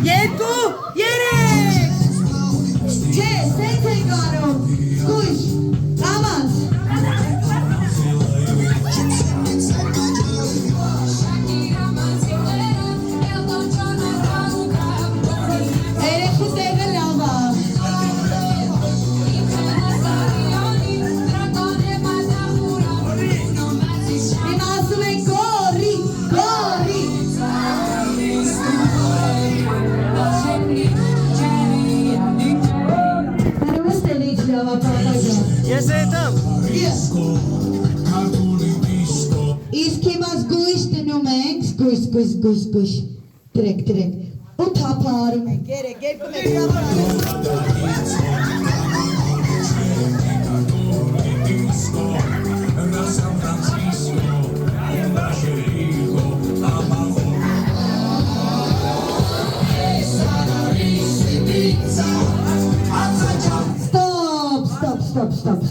երկու, երեք, չէ, սենց է գարում, զգույշ, կամաց, երեքու տեղը լավ է, հիմա ասում են գորի, գորի, հարումս տելիչ լավ է պապագա, Ես հետամ իսկ հիմա զգույշ տնում ենք, զգույշ, տրեք, ու թափահարում ենք, երեք, երկու մեկ թափահարում Stop.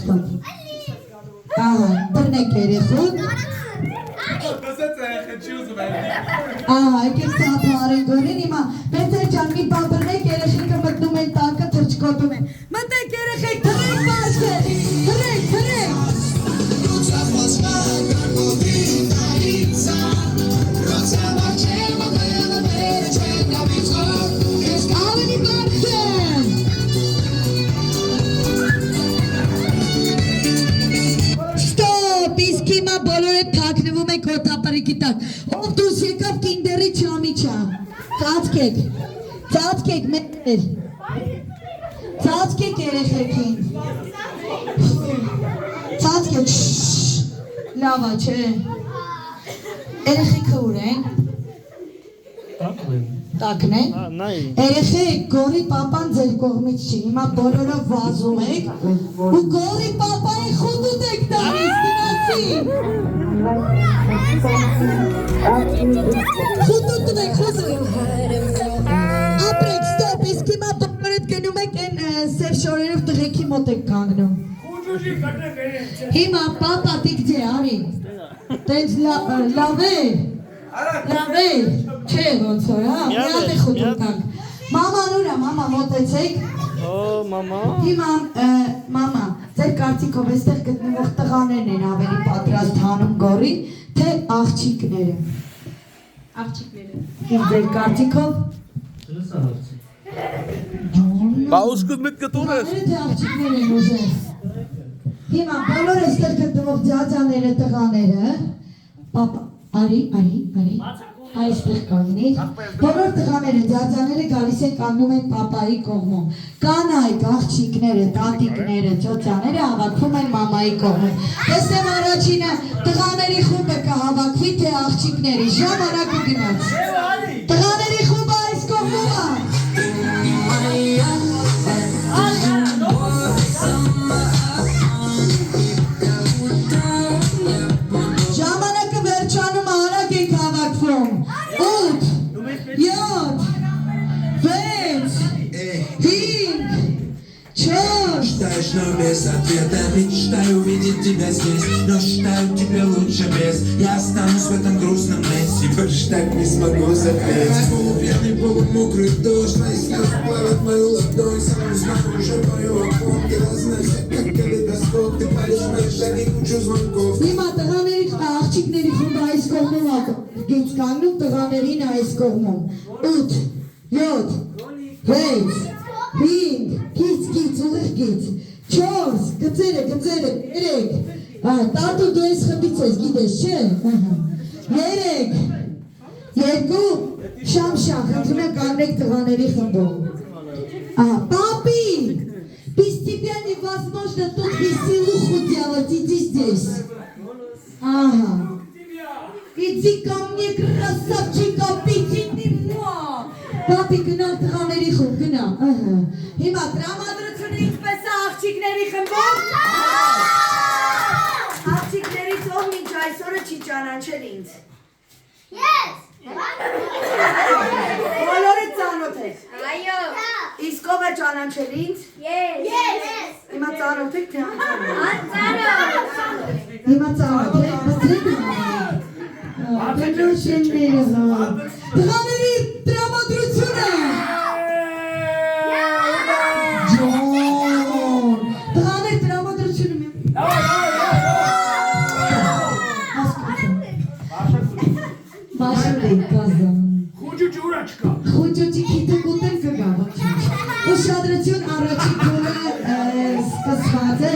Ահա, բռնեք երեխուն Ահա, եկեք թափահարեն գորին հիմա Պետեր ջան, մի բան բռնեք երեխեքը մտնում են տակը թրջկոտում են Մտեք երեխեք, թրեք բարձր, թրեք Ավելի բարձր Ստոպ, իսկ հիմա բոլորը թաքնվում եք հոթապարիկի տակ Ով դուս եկավ կինդերի չամիչա Ծածկեք մեր Ծածկեք երեխեքին Ծածկեք Լավա չէ Երեխեքը ուր են Տակն են Երեխեք գորի պապան ձեր կողմից չի Հիմա բոլորը վազում եք ու գորի պապայի խուտուտ եք տալիս գնացին Խուտուտ եք Ապրեք ստոպ իսկ հիմա բոլորդ գնում եք են սև շորերով տղեքի մոտ եք կանգնում Հիմա պապա տիկ ձե արի Տենց լավ է Լավ է, չէ ոնց որ, հա, միատ է խուտուր տանք Մաման ուրա, մամա մոտեցեք Մամա Հիմա, մամա, ձեր կարծիքով էստեղ գտնվող տղաներն են ավելի պատրաստ հանում գորին, թե աղջիկները Աղջիկները Ձեր կարծիքով Բա ուշկուտ մետ կտուն ես Թե աղջիկներ են ուժեր Հիմա, բոլոր էստեղ գտնվող ձյաձաները տղաները Պապա Արի, այստեղ կանգնիր Բոլոր տղաները, ձյաձաները գալիս են կանգնում են պապայի կողմում Կանայք, աղջիկները, տատիկները, ծոցաները հավաքվում են մամայի կողմում Տեսնեմ առաջինը տղաների խումբը կհավաքվի, թե աղջիկների ժամանակ ու գնաց Տղաների խումբը այս կողմում Ժամանակը վերջանում արագ ենք հավաքվում 8, 7, 6, 5, 4 Считаешь, но без ответа Мечтаю увидеть тебя здесь Но считаю тебя лучше без Я останусь в этом грустном месте Больше так не смогу закрыть Полупьяный, полумокрый дождь Твои слезы плавят мою ладонь Сам знаю уже мою окон Ты разносишь, как калейдоскоп Ты паришь мои шаги, кучу звонков Հիմա տղաների աղջիկների խումբը այս կողմում գից կանգնում տղաներին այս կողմում 8, 7, 6, 5, գից, ուղիղ գից 4, գծերը, 3 Տատու դու ես խմբից ես, գիտես չէ 3, 2, շամ, խնդրում եմ կանգնեք տղաների խմբում Պապի, без тебя невозможно тут веселуху делать, иди здесь Ага Иди ко мне, красавчик, обидите меня Պապի գնալ տղաների խումբ, գնա Հիմա տրամադրությունը ինչպես է աղջիկների խմբում Աղջիկներից ով մինչ այսօրը չի ճանաչել ինձ Բոլորը ծանոթ եք Այո Իսկ ով է ճանաչել ինձ Ես Հիմա ծանոթ եք թե Անծանոթ Հիմա ծանոթ եք, բացրեք Պետրոշենները Տղաների տրամադրությունը Խուճուճի քիթը կուտել կգա, ոչինչ։ Ուշադրություն առաջին փուլը սկսված է։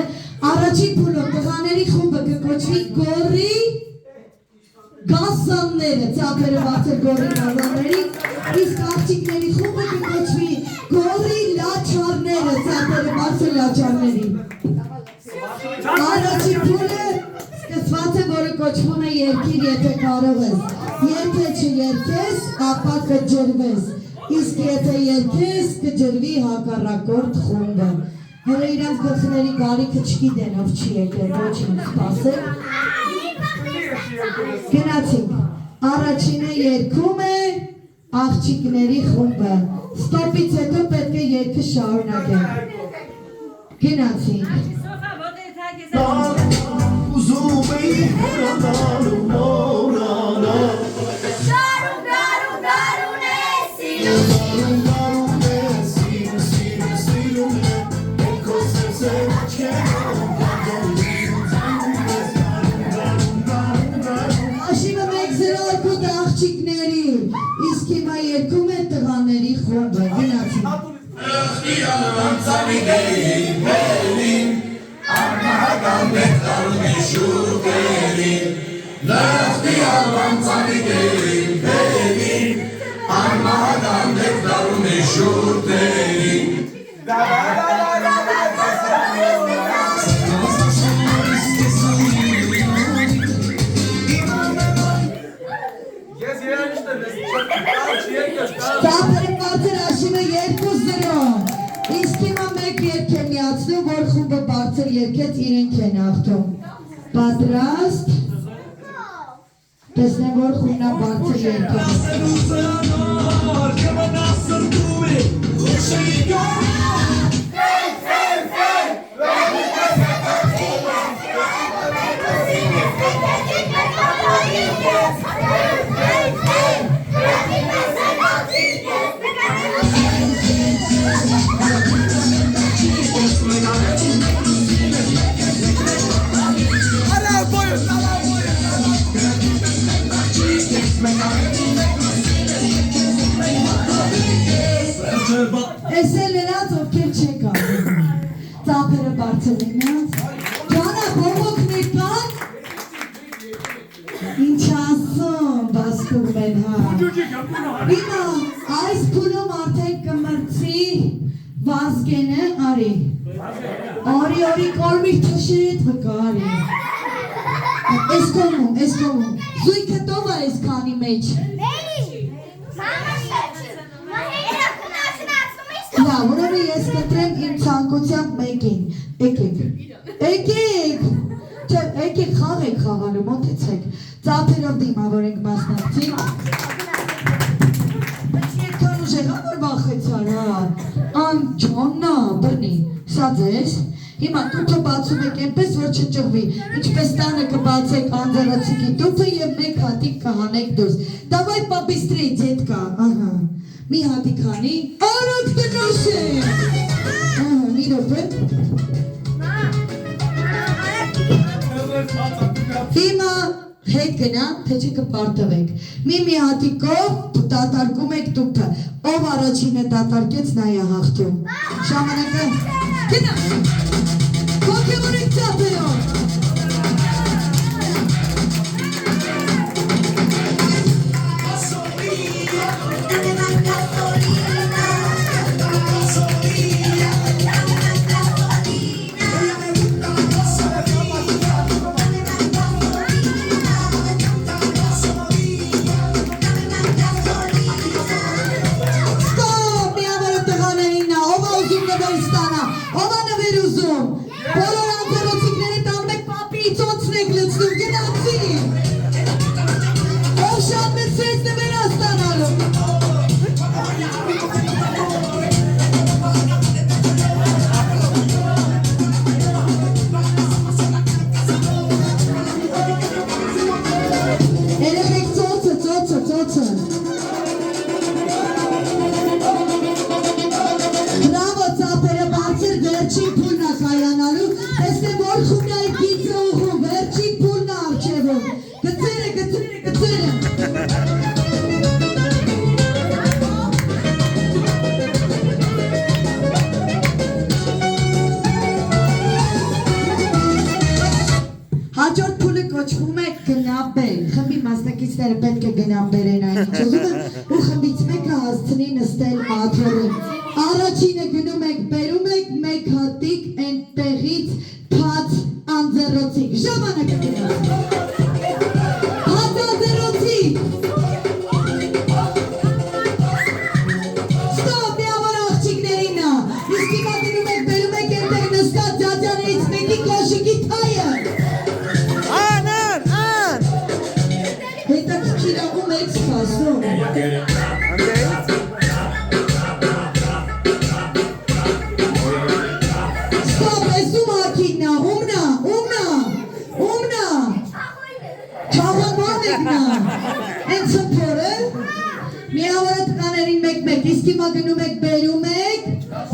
Առաջին փուլում տղաների խումբը կկոչվի գորի գազանները, ծափերը բացել գորի գազանների, իսկ աղջիկների խումբը կկոչվի գորի լաչարները, ծափերը բացել լաչարների։ Առաջին փուլը սկսված է, որը կոչվում է երկիր, եթե կարող ես։ Եթե չերկես, ապա կջրվես, իսկ եթե երկես, կջրվի հակառակորդ խումբը։ Հələ իրանց գլխների գարիքը չգիտեն, ով չի եկել, ոչինչ սպասել։ Գնացինք, առաջինը երգում է աղջիկների խումբը, ստոպից հետո պետք է երգը շարունակել։ Գնացինք։ Ուզում էի հեռանալու մորանալ Դարուն է սիրում Սիրում է Եկ քո սերսը աչքերով Աշիմը մեկ զրարկուտ աղջիկների, իսկ հիմա երգում է տղաների խումբը, գնացինք։ Ծափերը բարձր աշիմը 2-0, իսկ հիմա մեկ երգ է միացնում, որ խումբը բարձր երգեց իրենք են աղթում։ Պատրաստ, տեսնեմ, որ խումբնա բարձր երգեց։ Ես էլ նրանց, ովքեր չեք աղում, ծափերը բարձր նրանց, ջանա բողոքներ կան, ինչ ասում, բասկում են հա, հիմա այս փուլում արդեն կմրցի Վազգենը, արի, արի կորմիր թշերիտ վկա, արի, ես կոմում, զույգը տով է ես կանի մեջ, Լավ, ուրեմն ես կտրեմ իմ ցանկությամբ մեկին, եկեք, եկեք խաղ եք խաղալու, մոտեցեք, ծափերով դիմավորենք մասնակցին, Չեկան ուժեղա, որ վախեցար, անջոննա, բրնի, սա ձեզ, հիմա տուփը բացում եք այնպես, որ չճղվի, ինչպես տանը կբացեք անձեռացիկի տուփը և մեկ հատիկ կհանեք դուրս, դավայ պաբիստրեի ձետկա, ահա, մի հատիկ հանի, արոք տնոս է, մի ռոպե, հիմա հետ գնա, թե չի կպարտվեք, մի հատիկով դատարկում եք տուփը, ով առաջինը դատարկեց նա է հաղթում, ժամանակը, գնա, հոգևորեք ծափերով, պետք է գնան բերեն այն ինչ ուզում են ու խմբից մեկը հասցնի նստել աթոռին։ Առաջինը գնում եք, բերում եք մեկ հատիկ այնտեղից փած անձեռոցիկ։ Ժամանակը գնա։ Փած անձեռոցիկ։ Ստոպ, միավոր աղջիկներին նա։ Իսկ հիմա գնում եք, բերում եք այնտեղ նստած ձյաձյաներից մեկի կոշիկի թայը։ Հետաքրքիր է ում եք սպասում։ Ստոպ, ես ում հագինն է, ումն է։ Չաղանման եք նա։ Են ծմփորը, միավորը տղաներին մեկ-մեկ, իսկ հիմա գնում եք, բերում եք,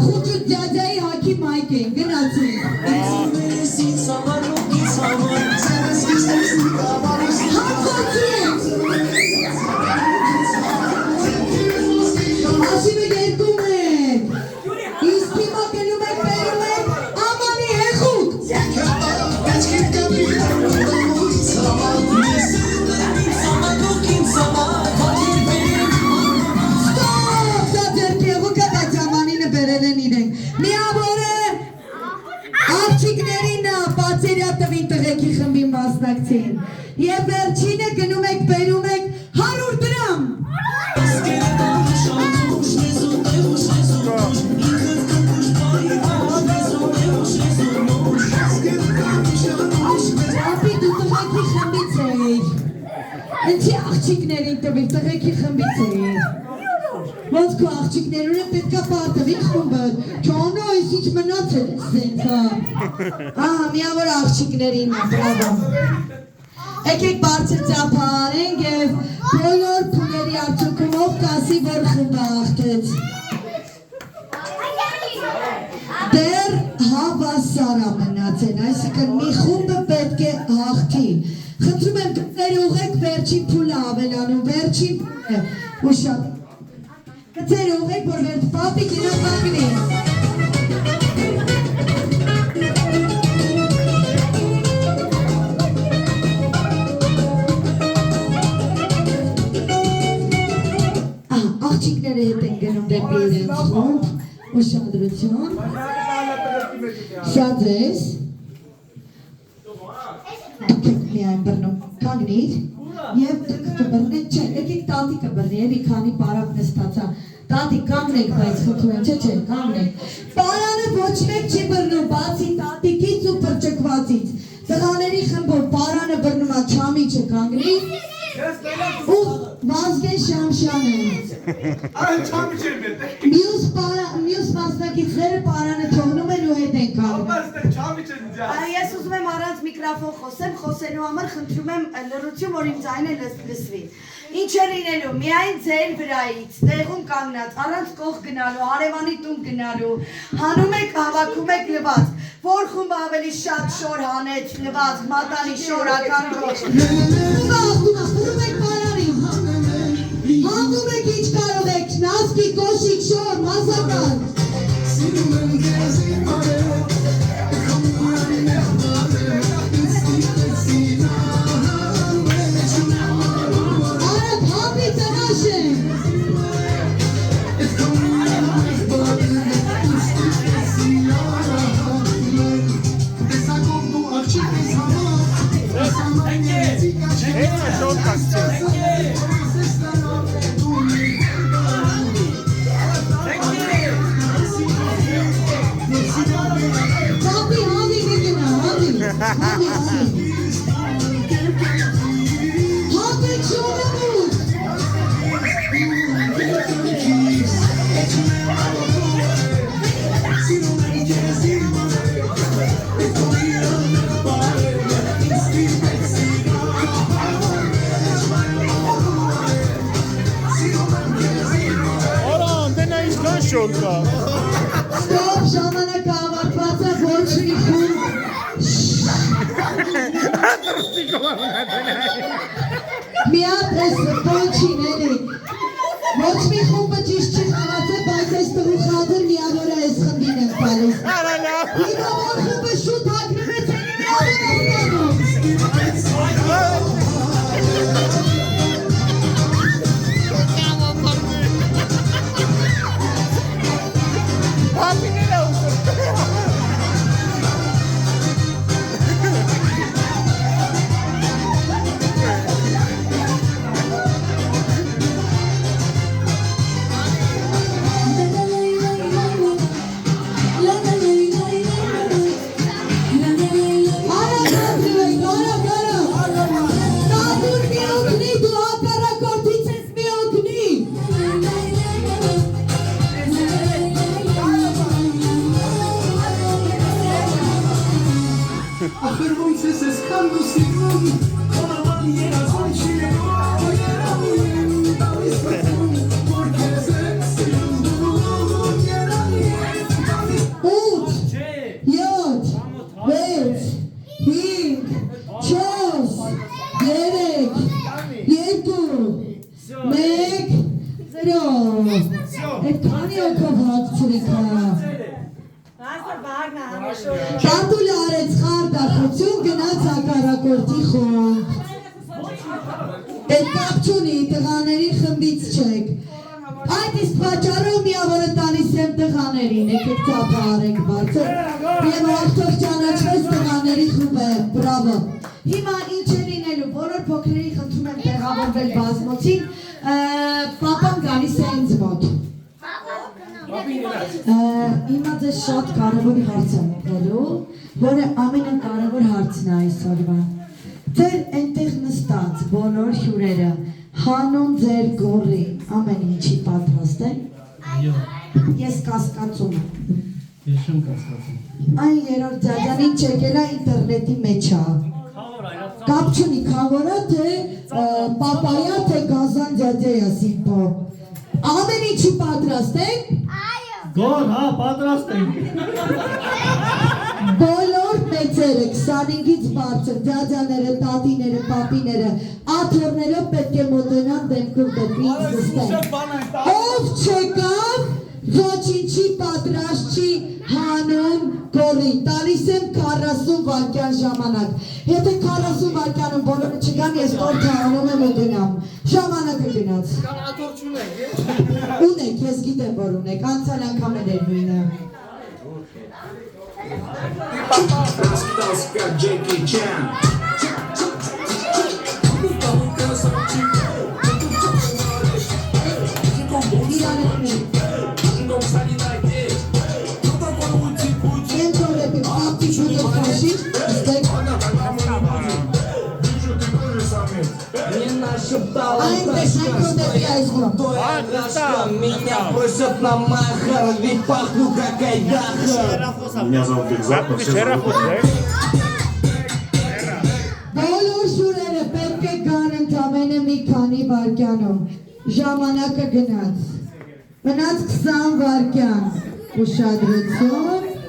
խուճուտ ձյաձյայի հագի մայք են, գնացին։ Ասիմը երկում եք, իսկ հիմա գնում եք, բերում եք, ամանի հեղուկ։ Ստոպ, դա ձեր պեղուկը, բայց ամանինը բերել են իրենք։ Միավորը աղջիկներին պացերյա տվին տղեկի խմբին մասնակցին։ Եվ վերջինը գնում եք, բերում եք 100 դրամ։ Ապի դու տղեկի խմբից էիր։ Ինչի աղջիկներին տվիր, տղեկի խմբից էիր։ Ոնց քո աղջիկներուն է պետքա պարտվի խումբը, ճոնո այս ինչ մնացել ես զենք, ահա, միավոր աղջիկներին է, բրավո։ Եկեք բարձր ծափարենք և բոլոր փուլերի արդյունքումով կասի, որ խումբը աղթեց։ Դեռ հավասար է մնացել, այսինքն մի խումբը պետք է հաղթի։ Խնդրում եմ գծերուղեք վերջին փուլը ավելանում, վերջին փուլը ու շատ գծերուղեք, որ վերջ պապի գնապակնի։ Աղջիկները հետ են գնում դեպի իրենց խումբ, ուշադրություն, շատ ես, դուք եք միայն բռնում, կանգնիր, և դուք կբռնեք, չէ, եկեք տատիկը բռնի, էլի քանի պարակ նստացա, տատիկ կանգնեք, բայց խնդրում եմ, չէ, կանգնեք, պարանը ոչ մեկ չի բռնում, բացի տատիկից ու պրճկվածից, տղաների խմբով պարանը բռնում է չամիջը կանգնի, ու Վազգեն Շամշյանը, մյուս մասնակիցները պարանը թողնում են ու հետ են կանգնում։ Ես ուզում եմ առանց միկրոֆոն խոսեմ, խոսելու համար խնդրում եմ լռություն, որ իմ ձայնը լսվի։ Ինչ է լինելու, միայն ձեր վրայից, տեղում կանգնած, առանց կող գնալու, հարևանի տուն գնալու, հանում եք, հավաքում եք լվացք, որ խումբը ավելի շատ շոր հանեց, լվացք, մատանի շոր, ականջոց։ Խումբը եք պարանին, հանգում եք ինչ կարող եք, նասկի, կոշիկ, շոր, մասական։ Ստոպ, ժամանակը ավարտված է, ոչ մի խումբ։ Մի հատ ես պոչին էլի։ Ոչ մի խումբը ճիշտ չի խաղացել, բայց ես տղու խադր միավորը ես խմբին եմ տալիս։ Հիմա որ խումբը շուտ հագնվեց, միավոր եմ տանում։ քանի օքով հագցրիք։ Շատուլ արեց խարդախություն գնաց հակառակորդի խումբ։ Այդ կապ չունի, տղաների խմբից չեք։ Այդ իսկ պատճառով միավորը տալիս եմ տղաներին, եկեք ծափը արեք բարձր և արդող ճանաչվեց տղաների խումբը, բրավո։ Հիմա ինչ է լինելու, բոլոր փոքրերի խնդրում եմ տեղավորվել բազմոցին, պապան գալիս է ինձ մոտ։ Հիմա ձեզ շատ կարևոր հարց եմ ուղղելու, որը ամենակարևոր հարցն է այսօրվա։ Ձեր այնտեղ նստած բոլոր հյուրերը հանուն ձեր գորի ամեն ինչի պատրաստ են։ Ես կասկածում եմ։ Ես չեմ կասկածում։ Այն երրորդ ձյաձանին չեկել է ինտերնետի մեջ է։ Կապ չունի քավորա թե պապայա թե գազան ձյաձեյա սիպո։ Ամեն ինչի պատրաստ եք։ Գոր, հա, պատրաստ ենք։ Բոլոր մեծերը 25-ից բարձր ձյաձաները, տատիները, պապիները, աթոռներով պետք է մոտենան դեմքով դեպի ինձ նստեն։ Ով չեկավ, ոչինչի պատրաստ չի հանուն գորի։ Տալիս եմ 40 վայրկյան ժամանակ։ Եթե 40 վայրկյանում բոլորը չգան, ես տորթը անում եմ ու գնամ։ Ժամանակը գնաց։ Ունեք, ես գիտեմ, որ ունեք, անցյալ անգամ էլ էր նույնը։ Остался как Джеки Чан. Меня бросят на махер, ведь пахну как айдаха. Меня зовут Бекзат, но все зовут Бекзат. Բոլոր շուրերը պետք է գան ընդամենը մի քանի վայրկյանում։ Ժամանակը գնաց։ Մնաց 20 վայրկյան։ Ուշադրություն։